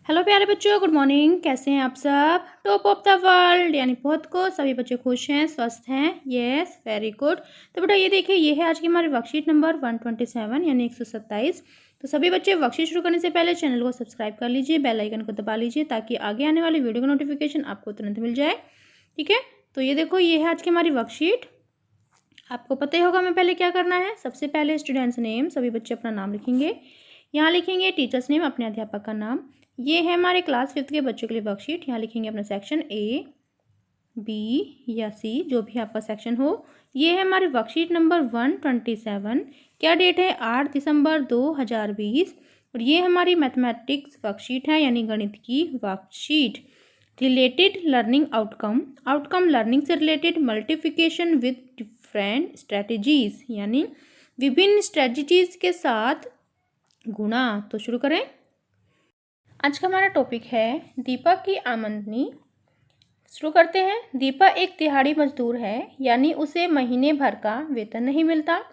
Hello प्यारे बच्चों, good morning. कैसे हैं आप सब? टॉप ऑफ द वर्ल्ड यानी बहुत को सभी बच्चे खुश हैं, स्वस्थ हैं। Yes, very good. तो बेटा ये देखिए, ये है आज की हमारी वर्कशीट नंबर 127 यानी 127। तो सभी बच्चे वर्कशीट शुरू करने से पहले चैनल को सब्सक्राइब कर लीजिए, बेल आइकन को दबा लीजिए ताकि आगे आने वाली वीडियो का नोटिफिकेशन आपको तुरंत मिल जाए। ठीक है, तो ये देखो, ये है आज की हमारी वर्कशीट। आपको पता ही होगा हमें पहले क्या करना है। सबसे पहले स्टूडेंट्स नेम, सभी बच्चे अपना नाम लिखेंगे। यहाँ लिखेंगे टीचर्स नेम, अपने अध्यापक का नाम। ये है हमारे क्लास 5th के बच्चों के लिए वर्कशीट। यहाँ लिखेंगे अपना सेक्शन ए, बी या सी, जो भी आपका सेक्शन हो। ये है हमारी वर्कशीट नंबर 127। क्या डेट है? 8 दिसंबर 2020। और ये हमारी मैथमेटिक्स वर्कशीट है यानी गणित की worksheet. Related learning outcome, outcome learning से related multiplication with different strategies यानी विभिन्न स्ट्रेटजीज के साथ गुणा। तो शुरू करें। आज का हमारा टॉपिक है दीपा की आमदनी। शुरू करते हैं। दीपा एक दिहाड़ी मजदूर है यानी उसे महीने भर का वेतन नहीं मिलता,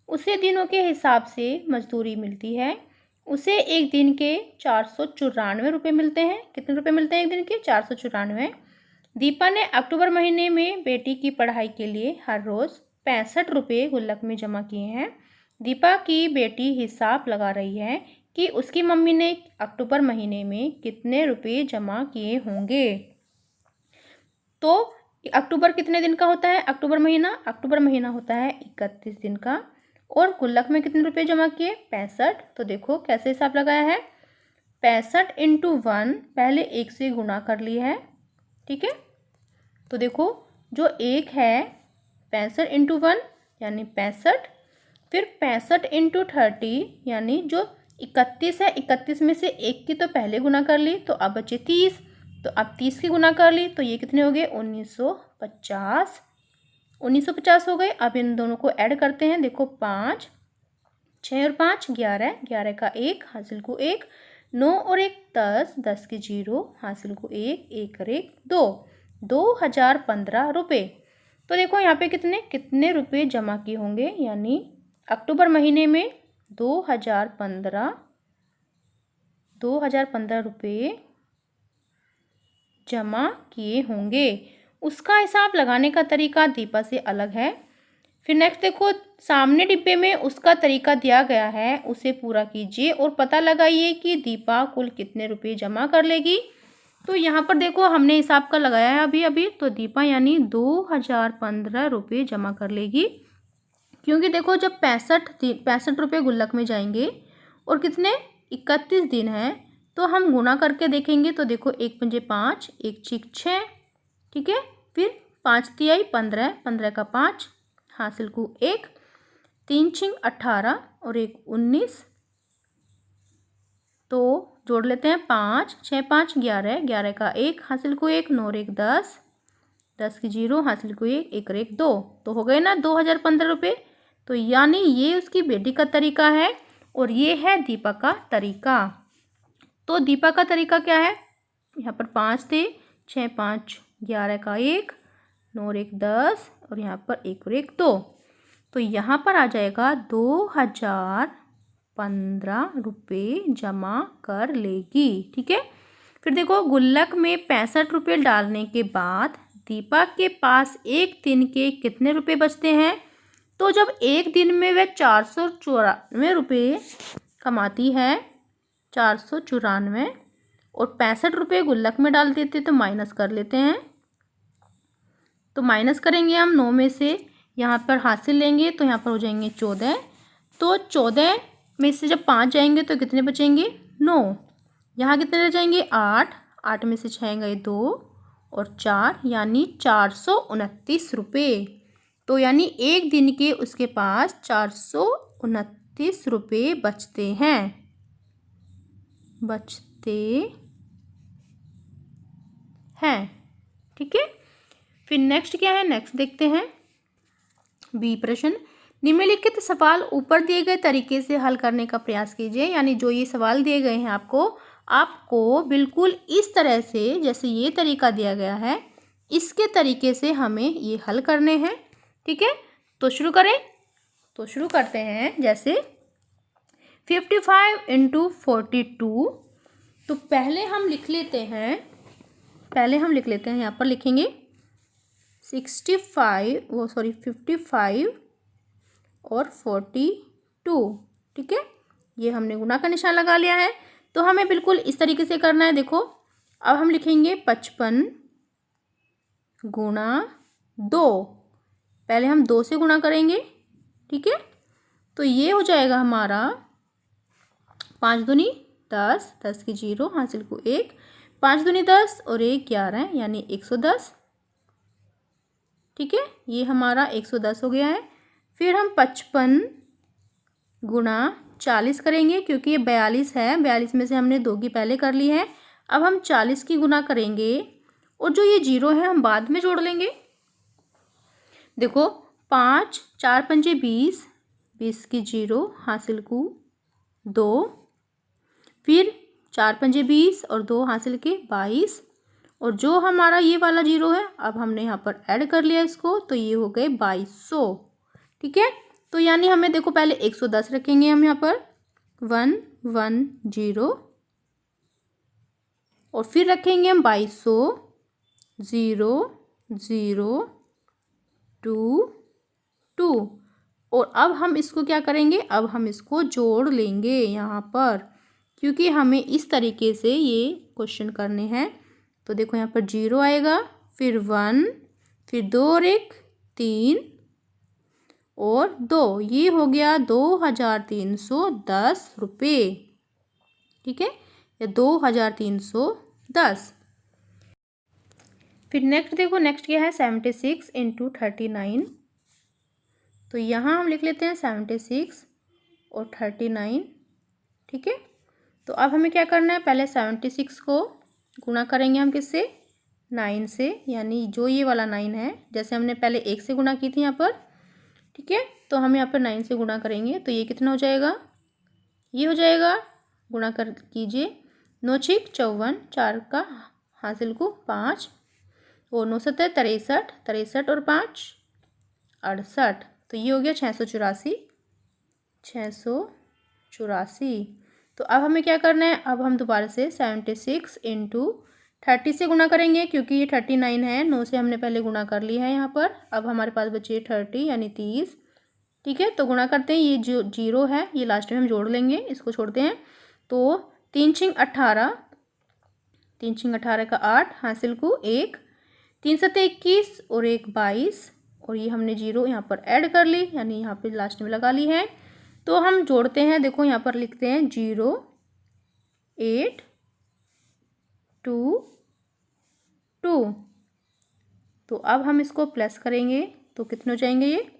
उसे दिनों के हिसाब से मजदूरी मिलती है। उसे एक दिन के 494 रुपये मिलते हैं। कितने रुपए मिलते हैं एक दिन के? 494। दीपा ने अक्टूबर महीने में बेटी की पढ़ाई के लिए हर रोज़ 65 रुपये गुल्लक में जमा किए हैं। दीपा की बेटी हिसाब लगा रही है कि उसकी मम्मी ने अक्टूबर महीने में कितने रुपये जमा किए होंगे। तो अक्टूबर कितने दिन का होता है? अक्टूबर महीना होता है 31 दिन का। और गुल्लक में कितने रुपये जमा किए? 65। तो देखो कैसे हिसाब लगाया है। 65 × 1, पहले 1 से गुणा कर लिया है। ठीक है, तो देखो जो 1 है 65 × 1 यानी 65, फिर 65 × 30 यानी जो 31 है, 31 में से 1 की तो पहले गुना कर ली, तो अब बचे 30। तो अब 30 की गुना कर ली, तो ये कितने हो गए? 1950। 1950 हो गए। अब इन दोनों को ऐड करते हैं। देखो 5, 6 और 5 11, 11 का 1 हासिल को 1, 9 और 1 10, 10 के 0 हासिल को 1, 1 और 1 2, 2015 रुपये। तो देखो यहाँ पे कितने रुपये जमा किए होंगे, यानी अक्टूबर महीने में 2015 रुपये जमा किए होंगे। उसका हिसाब लगाने का तरीका दीपा से अलग है। फिर नेक्स्ट देखो, सामने डिब्बे में उसका तरीका दिया गया है, उसे पूरा कीजिए और पता लगाइए कि दीपा कुल कितने रुपये जमा कर लेगी। तो यहाँ पर देखो हमने हिसाब का लगाया है अभी तो दीपा यानी 2015 रुपये जमा कर लेगी। क्योंकि देखो जब 65 रुपये गुल्लक में जाएंगे और कितने 31 दिन हैं, तो हम गुना करके देखेंगे। तो देखो 1 पंजे 5, 1 6 6, ठीक है, फिर 5 तिहाई 15, 15 का 5 हासिल को 1, 3 6 18 और 1 19। तो जोड़ लेते हैं 5 6 5 11, 11 का 1 हासिल को 1, 9 और 1 10, 10 की 0 हासिल को 1, 1 और 1 2। तो हो गए ना 2015 रुपये। तो यानी ये उसकी बेटी का तरीका है और ये है दीपा का तरीका। तो दीपा का तरीका क्या है? यहाँ पर 5 थे, 6 5 11 का 1, 9 और 1 10 और यहाँ पर 1 और 1 2। तो यहाँ पर आ जाएगा 2015 रुपये जमा कर लेगी। ठीक है, फिर देखो गुल्लक में 65 रुपये डालने के बाद दीपा के पास एक दिन के कितने रुपये बचते हैं? तो जब एक दिन में वह 494 रुपये कमाती है, 494, और 65 रुपये गुल्लक में डाल देते तो माइनस कर लेते हैं। तो माइनस करेंगे हम 9 में से, यहाँ पर हासिल लेंगे तो यहाँ पर हो जाएंगे 14। तो 14 में से जब 5 जाएंगे तो कितने बचेंगे? 9। यहाँ कितने रह जाएंगे? 8, 8 में से 6 गए 2 और 4 यानी 429 रुपये। तो यानी एक दिन के उसके पास 429 रुपये बचते हैं। ठीक है, फिर नेक्स्ट क्या है? नेक्स्ट देखते हैं बी प्रश्न। निम्नलिखित सवाल ऊपर दिए गए तरीके से हल करने का प्रयास कीजिए। यानी जो ये सवाल दिए गए हैं आपको बिल्कुल इस तरह से, जैसे ये तरीका दिया गया है, इसके तरीके से हमें ये हल करने हैं। ठीक है, तो शुरू करें। तो शुरू करते हैं। जैसे 55 × 42 तो पहले हम लिख लेते हैं यहाँ पर लिखेंगे 55 और 42। ठीक है, ये हमने गुना का निशान लगा लिया है। तो हमें बिल्कुल इस तरीके से करना है। देखो, अब हम लिखेंगे 55 गुणा 2। पहले हम 2 से गुणा करेंगे। ठीक है, तो ये हो जाएगा हमारा 5 दूनी 10, 10 की 0, हासिल को 1, 5 दूनी 10 और 1 11 यानी 110। ठीक है, ये हमारा 110 हो गया है। फिर हम 55 गुणा 40 करेंगे, क्योंकि ये 42 है। 42 में से हमने 2 की पहले कर ली है। अब हम 40 की गुना करेंगे और जो ये 0 है हम बाद में जोड़ लेंगे। देखो, 5 4 पंजे 20, 20 की 0, हासिल को 2, फिर 4 पंजे 20 और 2 हासिल के 22, और जो हमारा ये वाला 0 है अब हमने यहाँ पर ऐड कर लिया इसको, तो ये हो गए 2200। ठीक है, तो यानी हमें देखो पहले 110 रखेंगे हम यहाँ पर 110, और फिर रखेंगे हम 2200 0 0 2 2, और अब हम इसको क्या करेंगे, अब हम इसको जोड़ लेंगे यहाँ पर, क्योंकि हमें इस तरीके से ये क्वेश्चन करने हैं। तो देखो यहाँ पर 0 आएगा, फिर 1, फिर 2 और 1 3 और 2, ये हो गया 2310 रुपये। ठीक है, या 2310। फिर नेक्स्ट देखो, नेक्स्ट क्या है 76 × 39। तो यहाँ हम लिख लेते हैं 76 और 39। ठीक है, तो अब हमें क्या करना है, पहले 76 को गुणा करेंगे हम किससे, 9 से, यानी जो ये वाला 9 है, जैसे हमने पहले 1 से गुणा की थी यहाँ पर। ठीक है, तो हम यहाँ पर 9 से गुणा करेंगे, तो ये कितना हो जाएगा, ये हो जाएगा, गुणा कर कीजिए, 9 6 54, 4 का हासिल को 5, और 9 7 63, 63 और 5 68, तो ये हो गया 684। तो अब हमें क्या करना है, अब हम दोबारा से 76 × 30 से गुणा करेंगे, क्योंकि ये 39 है, 9 से हमने पहले गुणा कर लिया है यहाँ पर। अब हमारे पास बचे 30 यानी 30। ठीक है, तो गुणा करते हैं, ये जो 0 है ये लास्ट में हम जोड़ लेंगे, इसको छोड़ते हैं। तो 3 6 18, 3 6 18 का 8, हासिल को 1, 3 7 21 और 1 22, और ये हमने 0 यहाँ पर ऐड कर ली, यानी यहाँ पे लास्ट में लगा ली है। तो हम जोड़ते हैं, देखो यहाँ पर लिखते हैं 0 8 2 2। तो अब हम इसको प्लस करेंगे, तो कितने हो जाएंगे, ये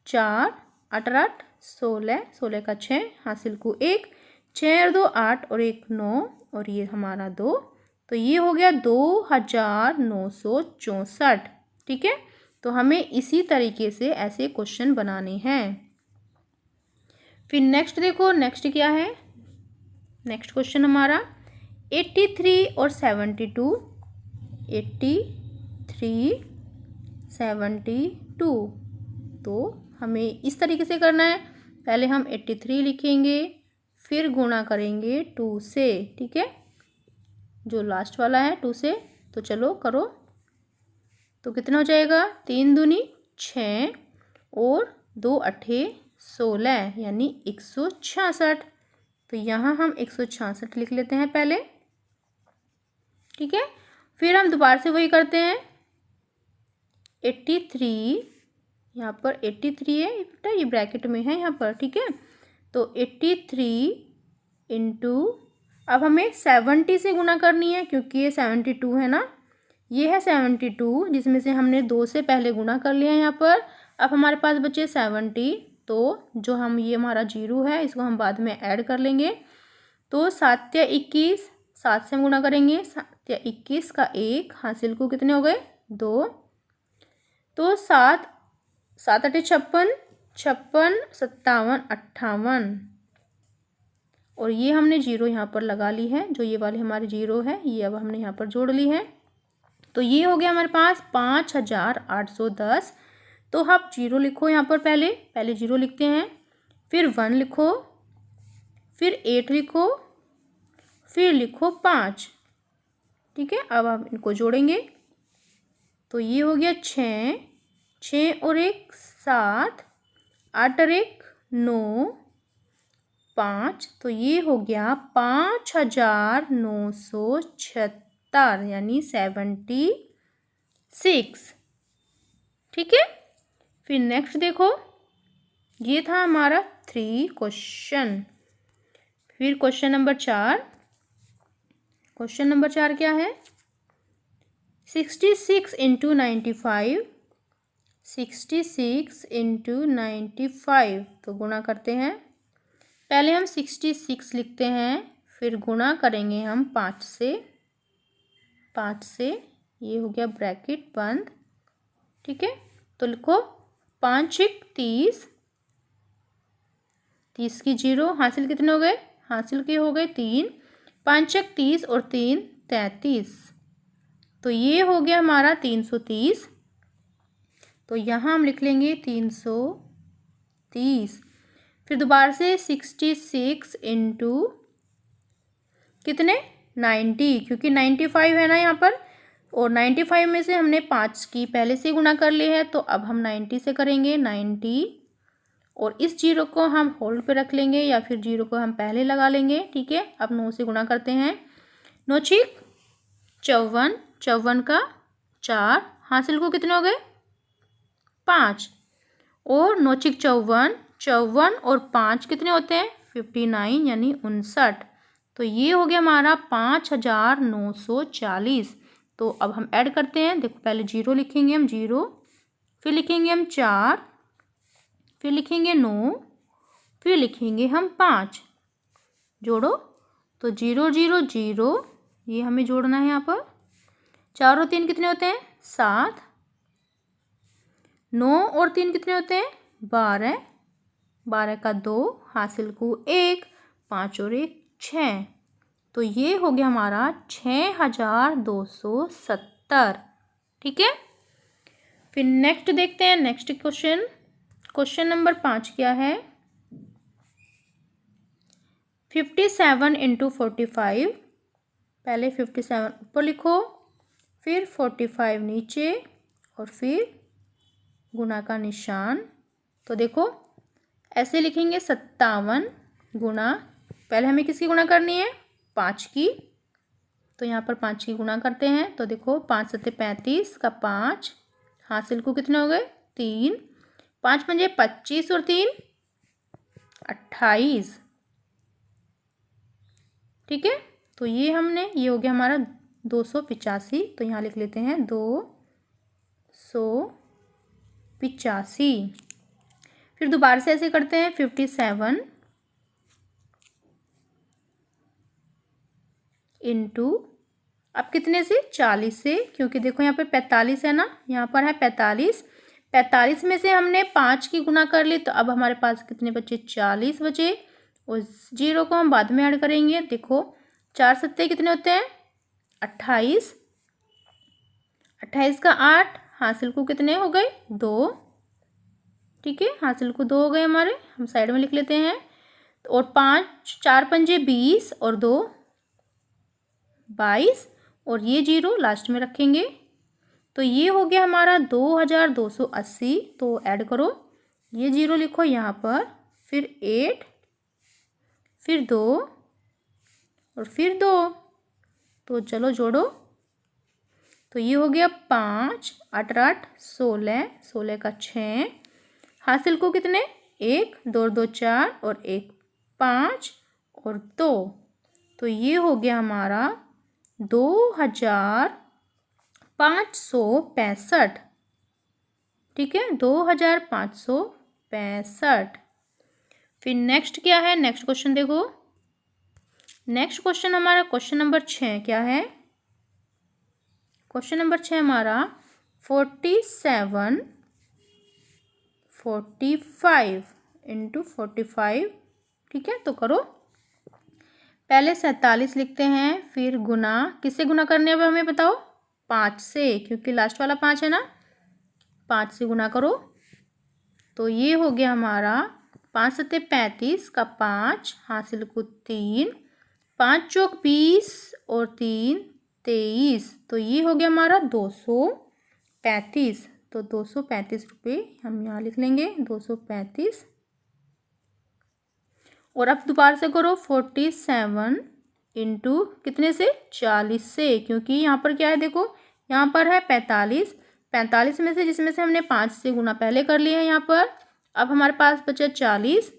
4 8 8 16, 16 का 6, हासिल को 1, 6 और 2 8 और 1 9, और ये हमारा 2, तो ये हो गया 2964। ठीक है, तो हमें इसी तरीके से ऐसे क्वेश्चन बनाने हैं। फिर नेक्स्ट देखो, नेक्स्ट क्या है, नेक्स्ट क्वेश्चन हमारा 83 और 72। 83 72, तो हमें इस तरीके से करना है, पहले हम 83 लिखेंगे, फिर गुणा करेंगे 2 से। ठीक है, जो लास्ट वाला है 2 से, तो चलो करो, तो कितना हो जाएगा, 3 दूनी 6 और 2 8 16 यानी 166। तो यहाँ हम 166 लिख लेते हैं पहले। ठीक है, फिर हम दोबारा से वही करते हैं, 83, यहाँ पर 83 है बेटा, ये ब्रैकेट में है यहाँ पर। ठीक है, तो 83 × अब हमें 70 से गुणा करनी है, क्योंकि ये 72 है ना, ये है 72, जिसमें से हमने 2 से पहले गुणा कर लिया है यहाँ पर। अब हमारे पास बचे 70, तो जो हम ये हमारा 0 है इसको हम बाद में ऐड कर लेंगे। तो 7 या 21, 7 से हम गुणा करेंगे, 7 या 21 का 1, हासिल को कितने हो गए 2, तो 7 7 8 56, 56 57 58, और ये हमने 0 यहाँ पर लगा ली है, जो ये वाली हमारी 0 है ये अब हमने यहाँ पर जोड़ ली है। तो ये हो गया हमारे पास 5810। तो आप 0 लिखो यहाँ पर, पहले 0 लिखते हैं, फिर 1 लिखो, फिर 8 लिखो, फिर लिखो 5। ठीक है, अब आप इनको जोड़ेंगे तो ये हो गया 6, 6 और 1 7, 8 और 1 9, 5, तो ये हो गया 5976 यानी 76। ठीक है, फिर नेक्स्ट देखो, ये था हमारा 3 क्वेश्चन। फिर क्वेश्चन नंबर 4। क्वेश्चन नंबर 4 क्या है? 66 इंटू 95, 66 इंटू 95 तो गुणा करते हैं। पहले हम 66 लिखते हैं, फिर गुणा करेंगे हम 5 से। 5 से ये हो गया ब्रैकेट बंद। ठीक है, तो लिखो 5 1 30, 30 की 0 हासिल कितने हो गए? हासिल के हो गए 3, 5 1 30 और 3 33, तो ये हो गया हमारा 330। तो यहाँ हम लिख लेंगे 330। फिर दोबारा से 66 इंटू कितने 90, क्योंकि 95 है ना यहाँ पर, और 95 में से हमने 5 की पहले से गुणा कर ली है, तो अब हम 90 से करेंगे 90, और इस 0 को हम होल्ड पे रख लेंगे या फिर 0 को हम पहले लगा लेंगे। ठीक है, अब 9 से गुणा करते हैं। 9 6 54, 54 का 4 हासिल को कितने हो गए? 5, और 9 6 54, 54 और 5 कितने होते हैं? 59 यानी 59, तो ये हो गया हमारा 5940। तो अब हम ऐड करते हैं। देखो पहले 0 लिखेंगे हम 0, फिर लिखेंगे हम 4, फिर लिखेंगे 9, फिर लिखेंगे हम 5। जोड़ो तो 0 0 0, ये हमें जोड़ना है यहाँ पर। 4 और 3 कितने होते हैं? 7, 9 और 3 कितने होते हैं? 12, 12 का 2 हासिल को 1, 5 और 1 6, तो ये हो गया हमारा 6270। ठीक है, फिर नेक्स्ट देखते हैं। नेक्स्ट क्वेश्चन, क्वेश्चन नंबर 5 क्या है? 57 इंटू 45, पहले 57 ऊपर लिखो, फिर 45 नीचे, और फिर गुणा का निशान। तो देखो ऐसे लिखेंगे 57 गुणा, पहले हमें किसकी गुणा करनी है? 5 की, तो यहाँ पर 5 की गुणा करते हैं। तो देखो 5 7 35 का 5 हासिल को कितने हो गए? 3, 5 5 25 और 3 28। ठीक है, तो ये हो गया हमारा 285, तो यहाँ लिख लेते हैं 285। फिर दोबारा से ऐसे करते हैं 57 इंटू, अब कितने से? 40 से, क्योंकि देखो यहाँ पे 45 है ना, यहाँ पर है 45, 45 में से हमने 5 की गुणा कर ली, तो अब हमारे पास कितने बचे? 40 बचे, और 0 को हम बाद में ऐड करेंगे। देखो 4 7 कितने होते हैं? 28, 28 का 8 हासिल को कितने हो गए? 2। ठीक है, हासिल को 2 हो गए हमारे, हम साइड में लिख लेते हैं। और 5 4 पंजे 20 और 2 22, और ये 0 लास्ट में रखेंगे, तो ये हो गया हमारा 2280। तो ऐड करो, ये 0 लिखो यहाँ पर, फिर 8, फिर 2 और फिर 2, तो चलो जोड़ो, तो ये हो गया 5 8 8 16, 16 का 6 हासिल को कितने? 1 2 2 4 और 1 5 और 2, तो ये हो गया हमारा 2565। ठीक है, 2565। फिर नेक्स्ट क्या है? नेक्स्ट क्वेश्चन देखो, नेक्स्ट क्वेश्चन हमारा क्वेश्चन नंबर 6 क्या है? क्वेश्चन नंबर 6 हमारा 47 45 इंटू 45। ठीक है, तो करो, पहले 47 लिखते हैं, फिर गुना, किससे गुना करने हैं हमें बताओ? 5 से, क्योंकि लास्ट वाला 5 है ना, 5 से गुना करो, तो ये हो गया हमारा 5 7 35 का 5 हासिल को 3, 5 चौक 20 और 3 23, तो ये हो गया हमारा 235। तो 235 रुपये हम यहाँ लिख लेंगे 235। और अब दोबारा से करो 47 इंटू कितने से 40 से, क्योंकि यहाँ पर क्या है देखो, यहाँ पर है 45, 45 में से जिसमें से हमने 5 से गुना पहले कर लिया है यहाँ पर। अब हमारे पास बचा 40,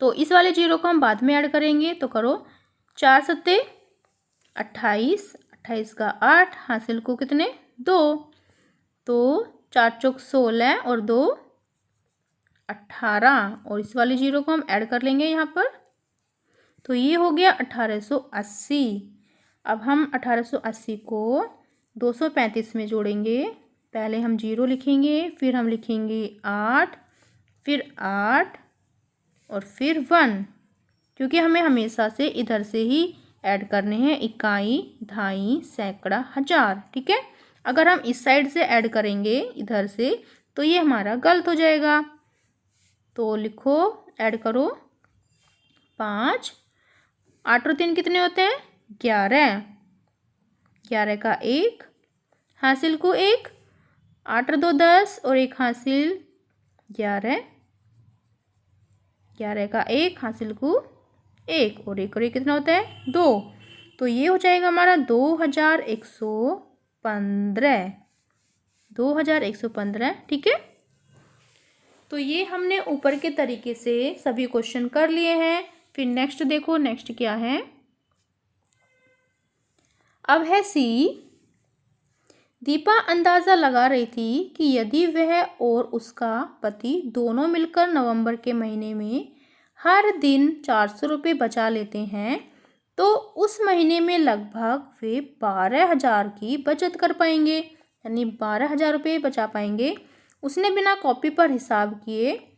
तो इस वाले जीरो को हम बाद में ऐड करेंगे। तो करो 4 सत्ते 28, 28 का 8, हासिल को कितने 2, तो 4 चौक 16 और 2 18, और इस वाले जीरो को हम ऐड कर लेंगे यहाँ पर। तो ये हो गया 1880। अब हम 1880 को 235 में जोड़ेंगे। पहले हम जीरो लिखेंगे, फिर हम लिखेंगे 8, फिर 8 और फिर 1, क्योंकि हमें हमेशा से इधर से ही ऐड करने हैं इकाई, दहाई, सैकड़ा, हजार। ठीक है, अगर हम इस साइड से ऐड करेंगे इधर से तो ये हमारा गलत हो जाएगा। तो लिखो, ऐड करो 5, 8 और 3 कितने होते हैं 11, 11 का 1, हासिल को 1, 8 और 2 10 और 1 हासिल 11, 11 का 1 हासिल को 1 और 1 कितना होता है 2। तो ये हो जाएगा हमारा 2115, 2115। ठीक है, तो ये हमने ऊपर के तरीके से सभी क्वेश्चन कर लिए हैं। फिर नेक्स्ट देखो, नेक्स्ट क्या है। अब है सी। दीपा अंदाज़ा लगा रही थी कि यदि वह और उसका पति दोनों मिलकर नवंबर के महीने में हर दिन 400 रुपये बचा लेते हैं तो उस महीने में लगभग वे 12,000 की बचत कर पाएंगे, यानी 12,000 रुपये बचा पाएंगे। उसने बिना कॉपी पर हिसाब किए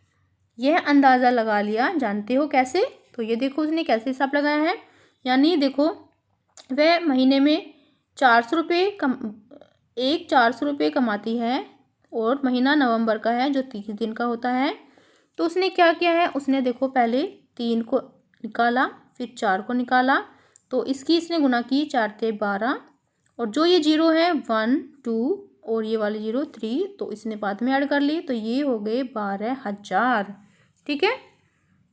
यह अंदाज़ा लगा लिया। जानते हो कैसे? तो ये देखो उसने कैसे हिसाब लगाया है। यानी देखो, वह महीने में 400 रुपये 400 रुपये कमाती है और महीना नवंबर का है जो 30 दिन का होता है। तो उसने क्या किया है, उसने देखो पहले 3 को निकाला, फिर 4 को निकाला, तो इसकी इसने गुना की, 4 × 12, और जो ये जीरो है 1 2 और ये वाली जीरो 3, तो इसने बाद में ऐड कर ली, तो ये हो गए 12,000। ठीक है,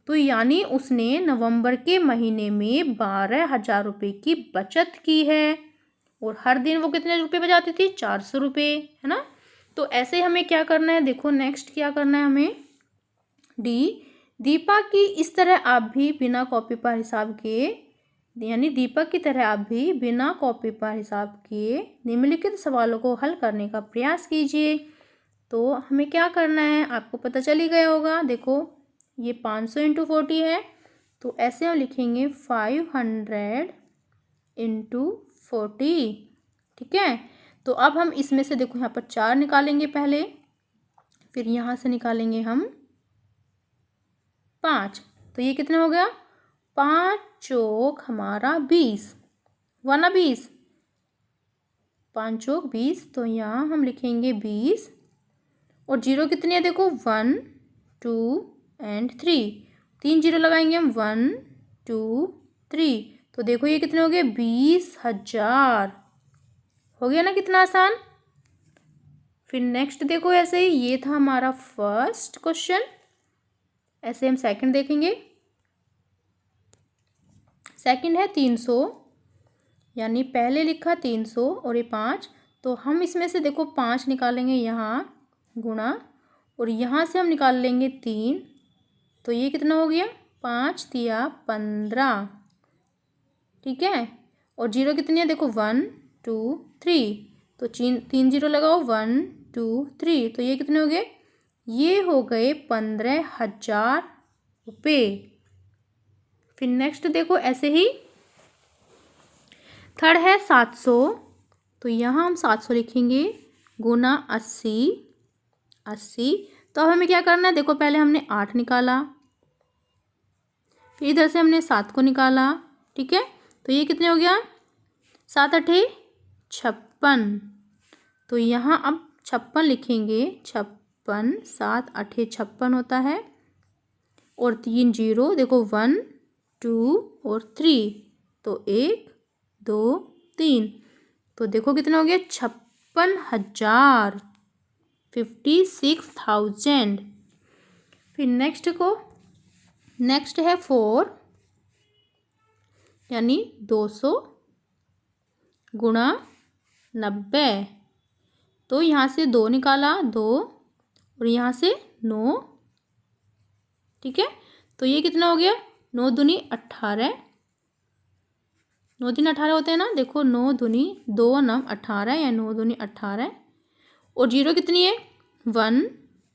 तो यानी उसने नवंबर के महीने में 12,000 रुपये की बचत की है। और हर दिन वो कितने रुपए बचाती थी 400 रुपये, है ना। तो ऐसे हमें क्या करना है, देखो नेक्स्ट क्या करना है हमें। डी, दीपा की इस तरह आप भी बिना कॉपी पर हिसाब किए, यानी दीपक की तरह आप भी बिना कॉपी पर हिसाब किए निम्नलिखित सवालों को हल करने का प्रयास कीजिए। तो हमें क्या करना है आपको पता चल ही गया होगा। देखो ये 500 × 40 है, तो ऐसे हम लिखेंगे 500 × 40। ठीक है, तो अब हम इसमें से देखो यहाँ पर 4 निकालेंगे पहले, फिर यहाँ से निकालेंगे हम 5, तो ये कितना हो गया 5 चौक हमारा 20, 1 20, 5 चौक 20, तो यहाँ हम लिखेंगे 20 और जीरो कितनी है देखो 1 2 और 3, 3 जीरो लगाएंगे हम 1 2 3, तो देखो ये कितने हो गए 20,000। हो गया ना कितना आसान। फिर नेक्स्ट देखो, ऐसे ही ये था हमारा फर्स्ट क्वेश्चन, ऐसे हम सेकंड देखेंगे। सेकंड है 300, यानी पहले लिखा 300 और ये 5, तो हम इसमें से देखो 5 निकालेंगे यहाँ गुणा, और यहाँ से हम निकाल लेंगे 3, तो ये कितना हो गया 5 × 15। ठीक है, और जीरो कितनी है देखो 1 2 3, तो 3 जीरो लगाओ 1 2 3, तो ये कितने हो गए, ये हो गए 15,000 रुपये। फिर नेक्स्ट देखो, ऐसे ही थर्ड है 700, तो यहाँ हम 700 लिखेंगे गुना 80, 80, तो अब हमें क्या करना है, देखो पहले हमने 8 निकाला, फिर इधर से हमने 7 को निकाला। ठीक है, तो ये कितने हो गया 7 8 56, तो यहाँ अब 56 लिखेंगे, 56, 7 8 56 होता है, और 3 जीरो देखो 1 2 और 3, तो 1 2 3, तो देखो कितना हो गया 56,000, 56,000। फिर नेक्स्ट है 4 यानी 200 गुणा 90, तो यहाँ से 2 निकाला 2 और यहाँ से 9, ठीक है। तो ये कितना हो गया 9 दूनी 18, 9 दिन 18 होते हैं ना, देखो 9 दूनी 2 9 18 या 9 दूनी 18, और जीरो कितनी है 1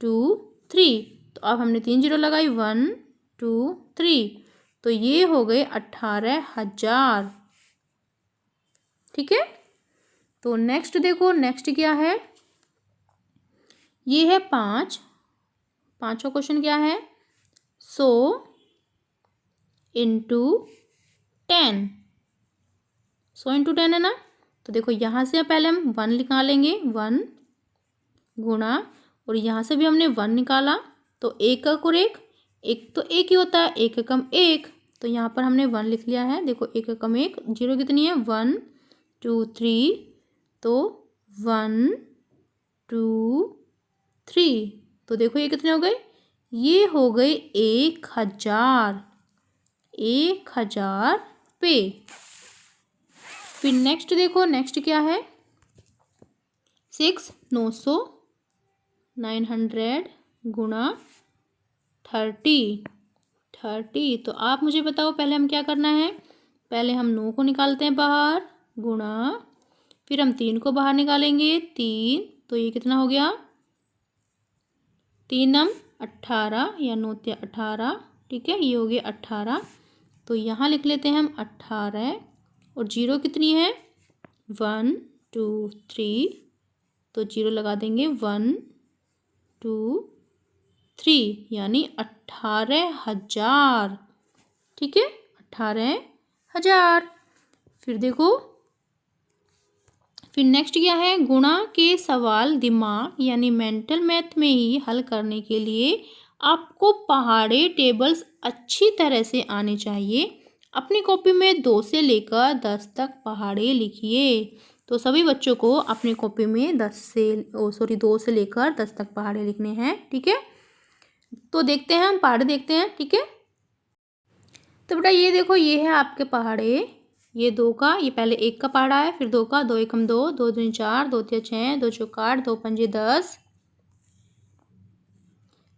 2 3, तो अब हमने 3 जीरो लगाई 1 2 3, तो ये हो गए 18,000, ठीक है। तो नेक्स्ट देखो, नेक्स्ट क्या है, ये है 5, पांचवा क्वेश्चन क्या है 100 इंटू 10, 100 इंटू 10 है ना, तो देखो यहाँ से पहले हम 1 निकालेंगे 1 गुणा, और यहाँ से भी हमने 1 निकाला, तो एक और एक तो एक ही होता है, एक कम एक, तो यहाँ पर हमने 1 लिख लिया है। देखो एक कम एक, जीरो कितनी है 1 2 3, तो 1 2 3, तो देखो ये कितने हो गए, ये हो गए 1,000, 1,000 पे। फिर नेक्स्ट देखो, नेक्स्ट क्या है 6 900 गुणा 30, तो आप मुझे बताओ पहले हम क्या करना है, पहले हम 9 को निकालते हैं बाहर, गुणा, फिर हम 3 को बाहर निकालेंगे 3, तो ये कितना हो गया 3 9 18 या 9 18, ठीक है, ये हो गया 18, तो यहाँ लिख लेते हैं हम 18, और जीरो कितनी है 1 2 3, तो जीरो लगा देंगे 1 2 3, यानी 18,000, ठीक है 18,000। फिर देखो, फिर नेक्स्ट क्या है, गुणा के सवाल दिमाग यानी मेंटल मैथ में ही हल करने के लिए आपको पहाड़े टेबल्स अच्छी तरह से आने चाहिए। अपनी कॉपी में 2 से लेकर 10 तक पहाड़े लिखिए। तो सभी बच्चों को अपनी कॉपी में 2 से लेकर 10 तक पहाड़े लिखने हैं, ठीक है। तो देखते हैं, हम पहाड़े देखते हैं, ठीक है। तो बेटा ये देखो, ये है आपके पहाड़े, ये 2 का, ये पहले 1 का पहाड़ा है, फिर 2 का, 2 एकम 2, 2 दूनी 4, 2 तिया 6, 2 चौक 8, 2 पंजे 10,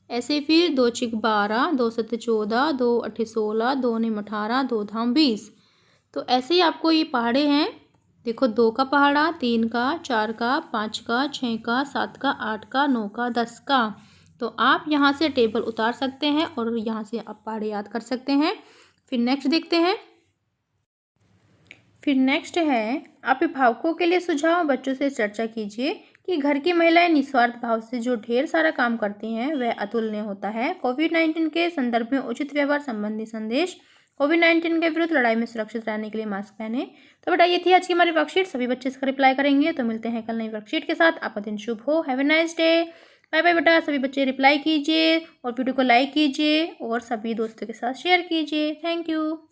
ऐसे फिर 2 चिक 12, 2 सत्ते 14, 2 अट्ठे 16, 2 निम 18, 2 धाम 20। तो ऐसे ही आपको ये पहाड़े हैं, देखो 2 का पहाड़ा, 3 का, 4 का, 5 का, 6 का, 7 का, 8 का, 9 का, 10 का। तो आप यहाँ से टेबल उतार सकते हैं और यहाँ से आप पहाड़े याद कर सकते हैं। फिर नेक्स्ट देखते हैं। फिर नेक्स्ट है, अभिभावकों के लिए सुझाव, बच्चों से चर्चा कीजिए कि घर की महिलाएं निस्वार्थ भाव से जो ढेर सारा काम करती हैं वह अतुलनीय होता है। कोविड-19 के संदर्भ में उचित व्यवहार संबंधी संदेश, कोविड-19 के विरुद्ध लड़ाई में सुरक्षित रहने के लिए मास्क पहने। तो बेटा ये थी आज की हमारी वर्कशीट, सभी बच्चे इसका रिप्लाई करेंगे। तो मिलते हैं कल नई वर्कशीट के साथ, आपका दिन शुभ हो, have a nice day, bye bye बेटा। सभी बच्चे रिप्लाई कीजिए और वीडियो को लाइक कीजिए और सभी दोस्तों के साथ शेयर कीजिए। Thank you.